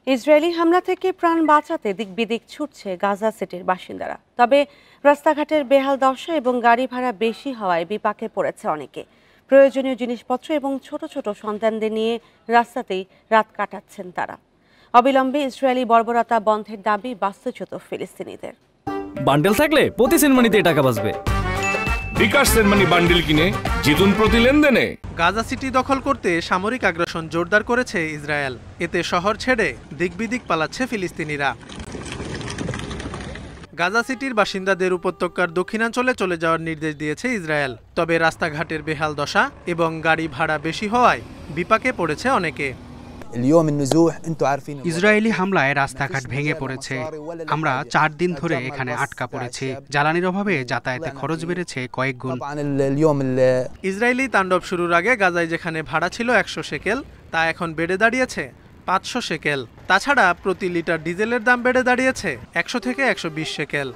Israeli হামলা থেকে প্রাণ বাঁচাতে দিকবিদিক ছুটছে গাজা সিটির বাসিন্দারা। তবে রাস্তাঘাটের বেহাল দশা এবং গাড়ি ভাড়া বেশি হওয়ায় বিপাকে পড়েছে অনেকে। প্রয়োজনীয় জিনিসপত্র এবং ছোট ছোট সন্তানদের নিয়ে রাস্তাতেই রাত কাটাচ্ছেন তারা। অবিলম্বে ইসরায়েলি বর্বরতা বন্ধের দাবি বাস্তুচ্যুত ফিলিস্তিনিদের। বান্ডেল থাকলে প্রতি সেনমানিতে টাকা বাঁচবে। বিকাশ সেনমানি বান্ডেল কিনে জিতুন প্রতি লেনদেনে। গাজা সিটি দখল করতে সামরিক আগ্রাসন জোরদার করেছে ইসরায়েল। এতে শহর ছেড়ে দিকবিদিক পালাচ্ছে ফিলিস্তিনিরা। গাজা সিটির বাসিন্দাদের উপত্যকার দক্ষিণাঞ্চলে চলে যাওয়ার নির্দেশ দিয়েছে ইসরায়েল। তবে রাস্তাঘাটের বেহাল দশা এবং গাড়ি ভাড়া বেশি হওয়ায় বিপাকে পড়েছে অনেকে। ইসরায়েলি হামলায় রাস্তাঘাট ভেঙে পড়েছে। আমরা 4 দিন ধরে এখানে আটকা পড়েছি। জ্বালানির অভাবে যাতায়াতে খরচ বেড়েছে কয়েক গুণ। ইসরায়েলি তাণ্ডব শুরুর আগে গাজায় যেখানে ভাড়া ছিল 100 শেকেল, তা এখন বেড়ে দাঁড়িয়েছে 500 শেকেল। তাছাড়া প্রতি লিটার ডিজেলের দাম বেড়ে দাঁড়িয়েছে 100 থেকে 120 শেকেল।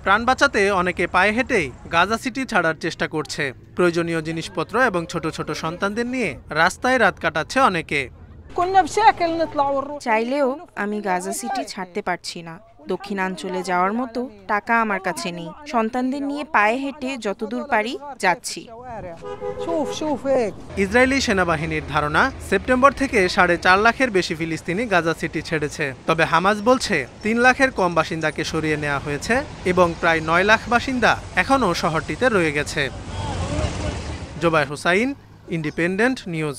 প্রাণ বাঁচাতে অনেকে পায়ে হেঁটেই গাজা সিটি ছাড়ার চেষ্টা করছে। প্রয়োজনীয় জিনিসপত্র এবং ছোট ছোট সন্তানদের নিয়ে রাস্তায় রাত কাটাচ্ছে অনেকে। চাইলেও আমি গাজা সিটি ছাড়তে পারছি না। দক্ষিণাঞ্চলে যাওয়ার মতো টাকা আমার কাছে নেই। সন্তানদের নিয়ে পায়ে হেঁটে যতদূর পারি যাচ্ছি। ইসরায়েলি সেনাবাহিনীর ধারণা, সেপ্টেম্বর থেকে 4.5 লাখের বেশি ফিলিস্তিনি গাজা সিটি ছেড়েছে। তবে হামাস বলছে 3 লাখের কম বাসিন্দাকে সরিয়ে নেওয়া হয়েছে এবং প্রায় 9 লাখ বাসিন্দা এখনও শহরটিতে রয়ে গেছে। Zobayer Hossain, independent news.